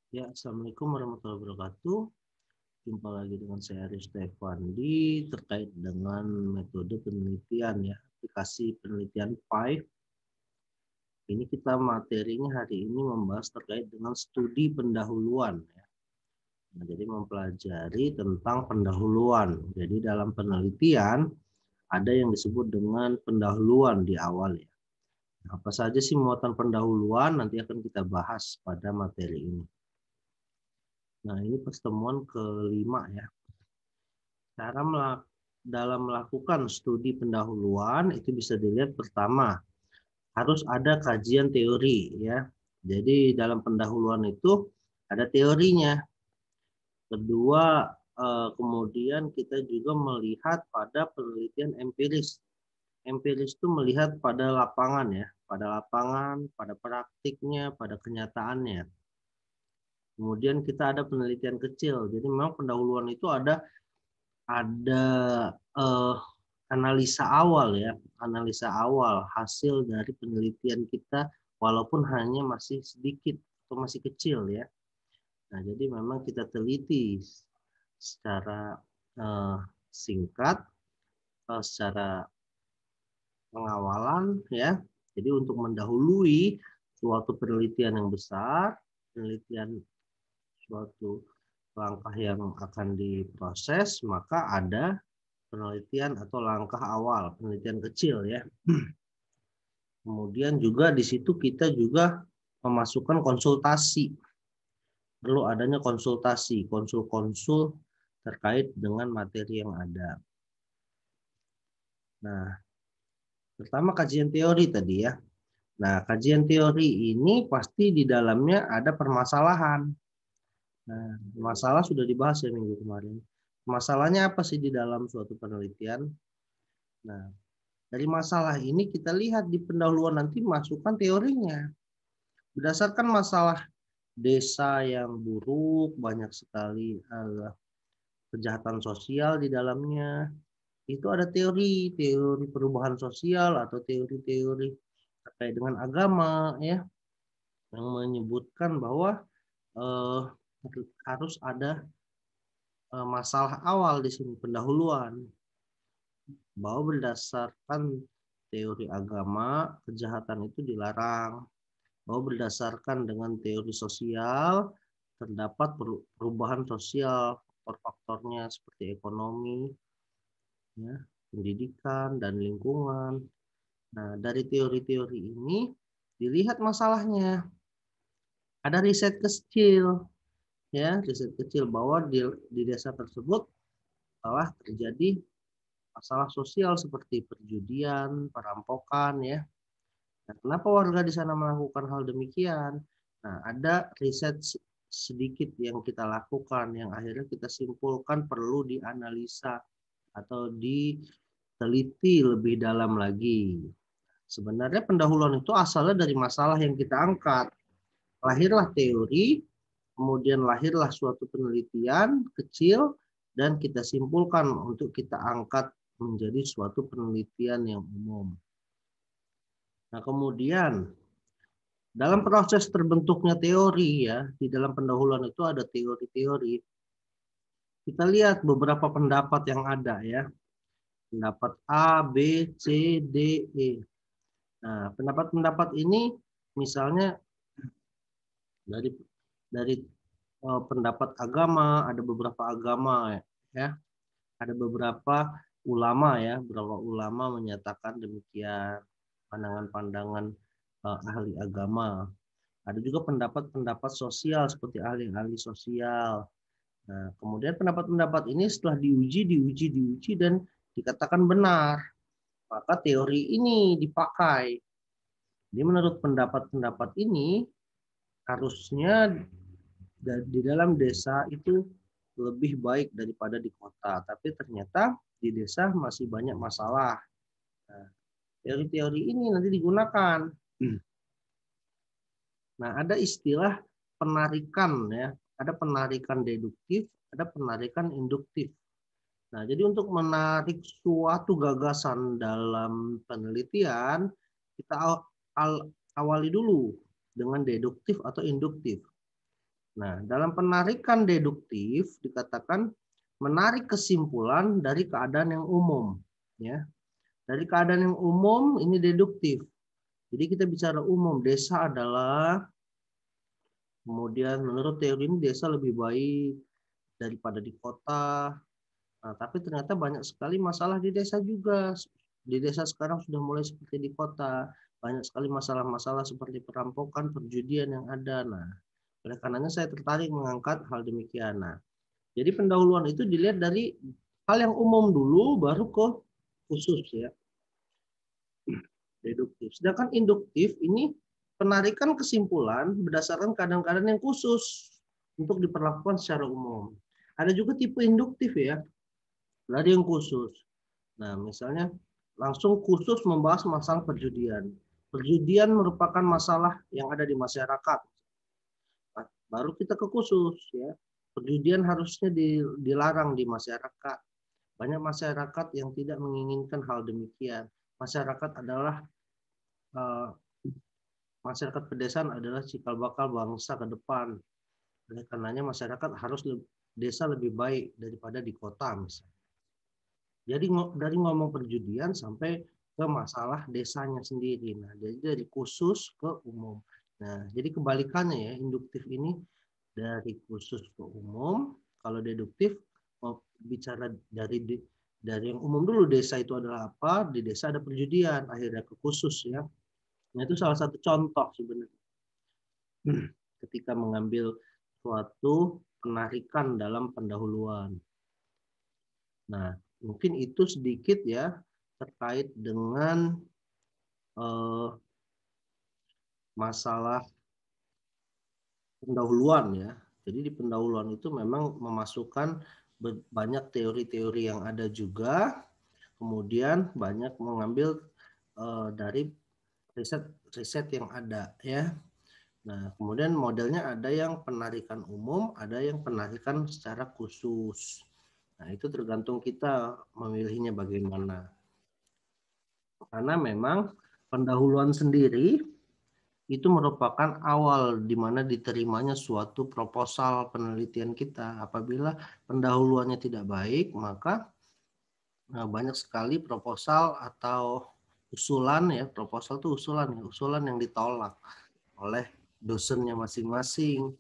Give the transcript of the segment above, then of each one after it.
Ya, Assalamualaikum warahmatullahi wabarakatuh. Jumpa lagi dengan saya Aris Stefandi terkait dengan metode penelitian ya, aplikasi penelitian PIE. Ini kita materinya hari ini membahas terkait dengan studi pendahuluan ya. Nah, jadi mempelajari tentang pendahuluan. Jadi dalam penelitian ada yang disebut dengan pendahuluan di awal ya. Apa saja sih muatan pendahuluan nanti akan kita bahas pada materi ini. Nah, ini pertemuan kelima ya. Cara dalam melakukan studi pendahuluan itu bisa dilihat pertama harus ada kajian teori ya. Jadi dalam pendahuluan itu ada teorinya. Kedua kemudian kita juga melihat pada penelitian empiris. Empiris itu melihat pada lapangan ya, pada praktiknya, pada kenyataannya. Kemudian kita ada penelitian kecil. Jadi memang pendahuluan itu ada eh, analisa awal ya, analisa awal hasil dari penelitian kita walaupun hanya masih sedikit atau masih kecil ya. Nah, jadi memang kita teliti secara singkat, secara pengawalan ya. Jadi untuk mendahului suatu penelitian yang besar, penelitian suatu langkah yang akan diproses, maka ada penelitian atau langkah awal, penelitian kecil ya. Kemudian juga di situ kita juga memasukkan konsultasi. Perlu adanya konsultasi, konsul-konsul terkait dengan materi yang ada. Nah, pertama kajian teori tadi ya. Nah, kajian teori ini pasti di dalamnya ada permasalahan. Nah, masalah sudah dibahas ya minggu kemarin. Masalahnya apa sih di dalam suatu penelitian? Nah, dari masalah ini kita lihat di pendahuluan nanti masukkan teorinya. Berdasarkan masalah desa yang buruk, banyak sekali kejahatan sosial di dalamnya. Itu ada teori perubahan sosial atau teori-teori terkait dengan agama ya, yang menyebutkan bahwa eh, harus ada masalah awal di sini pendahuluan, bahwa berdasarkan teori agama kejahatan itu dilarang, bahwa berdasarkan dengan teori sosial terdapat perubahan sosial faktor-faktornya seperti ekonomi, ya, pendidikan dan lingkungan. Nah, dari teori-teori ini dilihat masalahnya. Ada riset kecil, ya, riset kecil bahwa di desa tersebut telah terjadi masalah sosial seperti perjudian, perampokan, ya. Nah, kenapa warga di sana melakukan hal demikian? Nah, ada riset sedikit yang kita lakukan yang akhirnya kita simpulkan perlu dianalisa atau diteliti lebih dalam lagi. Sebenarnya pendahuluan itu asalnya dari masalah yang kita angkat. Lahirlah teori, kemudian lahirlah suatu penelitian kecil, dan kita simpulkan untuk kita angkat menjadi suatu penelitian yang umum. Nah, kemudian dalam proses terbentuknya teori ya, di dalam pendahuluan itu ada teori-teori. Kita lihat beberapa pendapat yang ada ya. Pendapat A, B, C, D, E. Nah, pendapat-pendapat ini misalnya dari pendapat agama, ada beberapa agama ya. Ada beberapa ulama ya, beberapa ulama menyatakan demikian pandangan-pandangan ahli agama. Ada juga pendapat-pendapat sosial seperti ahli-ahli sosial. Nah, kemudian pendapat-pendapat ini setelah diuji dan dikatakan benar, maka teori ini dipakai. Jadi menurut pendapat-pendapat ini harusnya di dalam desa itu lebih baik daripada di kota. Tapi ternyata di desa masih banyak masalah. Nah, teori-teori ini nanti digunakan. Nah, ada istilah penarikan ya. Ada penarikan deduktif, ada penarikan induktif. Nah, jadi untuk menarik suatu gagasan dalam penelitian, kita awali dulu dengan deduktif atau induktif. Nah, dalam penarikan deduktif dikatakan menarik kesimpulan dari keadaan yang umum, ya. Dari keadaan yang umum ini deduktif. Jadi kita bicara umum, desa adalah, kemudian menurut teori ini desa lebih baik daripada di kota. Nah, tapi ternyata banyak sekali masalah di desa juga. Di desa sekarang sudah mulai seperti di kota. Banyak sekali masalah-masalah seperti perampokan, perjudian yang ada. Nah, oleh karenanya saya tertarik mengangkat hal demikian. Nah, jadi pendahuluan itu dilihat dari hal yang umum dulu, baru ke khusus ya, deduktif. Sedangkan induktif ini penarikan kesimpulan berdasarkan keadaan-keadaan yang khusus untuk diperlakukan secara umum. Ada juga tipe induktif ya, dari yang khusus. Nah, misalnya langsung khusus membahas masalah perjudian. Perjudian merupakan masalah yang ada di masyarakat. Baru kita ke khusus ya. Perjudian harusnya dilarang di masyarakat. Banyak masyarakat yang tidak menginginkan hal demikian. Masyarakat adalah masyarakat pedesaan adalah cikal bakal bangsa ke depan. Oleh karenanya masyarakat harus desa lebih baik daripada di kota misalnya. Jadi dari ngomong perjudian sampai ke masalah desanya sendiri. Nah, jadi dari khusus ke umum. Nah, jadi kebalikannya ya, induktif ini dari khusus ke umum. Kalau deduktif mau bicara dari yang umum dulu, desa itu adalah apa? Di desa ada perjudian, akhirnya ke khusus ya. Nah, itu salah satu contoh sebenarnya. Ketika mengambil suatu penarikan dalam pendahuluan. Nah, mungkin itu sedikit ya terkait dengan masalah pendahuluan ya. Jadi di pendahuluan itu memang memasukkan banyak teori-teori yang ada juga, kemudian banyak mengambil dari riset yang ada ya. Nah, kemudian modelnya ada yang penarikan umum, ada yang penarikan secara khusus. Nah, itu tergantung kita memilihnya bagaimana. Karena memang pendahuluan sendiri itu merupakan awal di mana diterimanya suatu proposal penelitian kita. Apabila pendahuluannya tidak baik, maka banyak sekali proposal atau usulan ya, proposal itu usulan yang ditolak oleh dosennya masing-masing.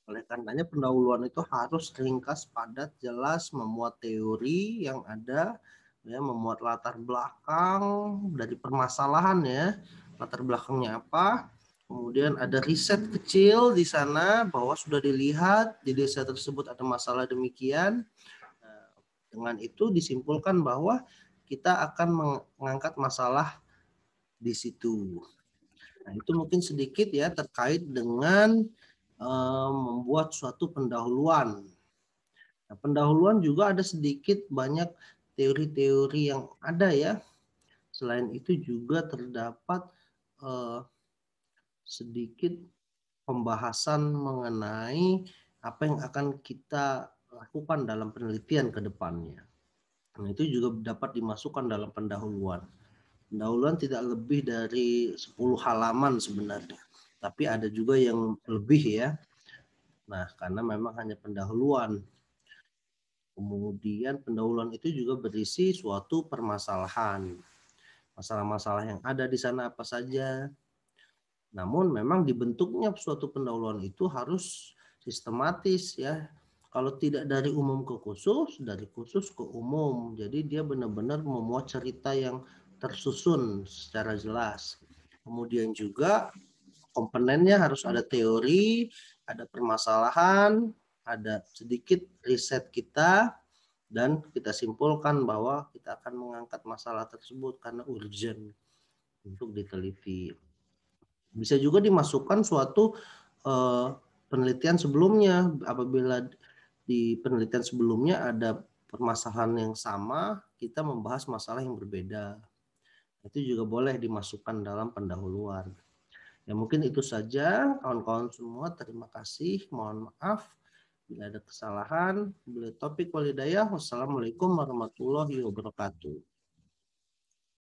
Oleh karenanya pendahuluan itu harus ringkas, padat, jelas, memuat teori yang ada, ya, memuat latar belakang dari permasalahan ya, latar belakangnya apa, kemudian ada riset kecil di sana bahwa sudah dilihat di desa tersebut ada masalah demikian. Dengan itu disimpulkan bahwa kita akan mengangkat masalah di situ. Nah, itu mungkin sedikit ya terkait dengan membuat suatu pendahuluan. Nah, pendahuluan juga ada sedikit banyak teori-teori yang ada ya. Selain itu juga terdapat sedikit pembahasan mengenai apa yang akan kita lakukan dalam penelitian ke depannya. Nah, itu juga dapat dimasukkan dalam pendahuluan. Pendahuluan tidak lebih dari 10 halaman sebenarnya. Tapi ada juga yang lebih ya. Nah, karena memang hanya pendahuluan. Kemudian pendahuluan itu juga berisi suatu permasalahan. Masalah-masalah yang ada di sana apa saja. Namun memang dibentuknya suatu pendahuluan itu harus sistematis ya. Kalau tidak dari umum ke khusus, dari khusus ke umum. Jadi dia benar-benar memuat cerita yang tersusun secara jelas. Kemudian juga komponennya harus ada teori, ada permasalahan, ada sedikit riset kita, dan kita simpulkan bahwa kita akan mengangkat masalah tersebut karena urgent untuk diteliti. Bisa juga dimasukkan suatu penelitian sebelumnya. Apabila di penelitian sebelumnya ada permasalahan yang sama, kita membahas masalah yang berbeda. Itu juga boleh dimasukkan dalam pendahuluan. Ya mungkin itu saja kawan-kawan semua. Terima kasih. Mohon maaf bila ada kesalahan. Bila topik walidayah. Wassalamualaikum warahmatullahi wabarakatuh.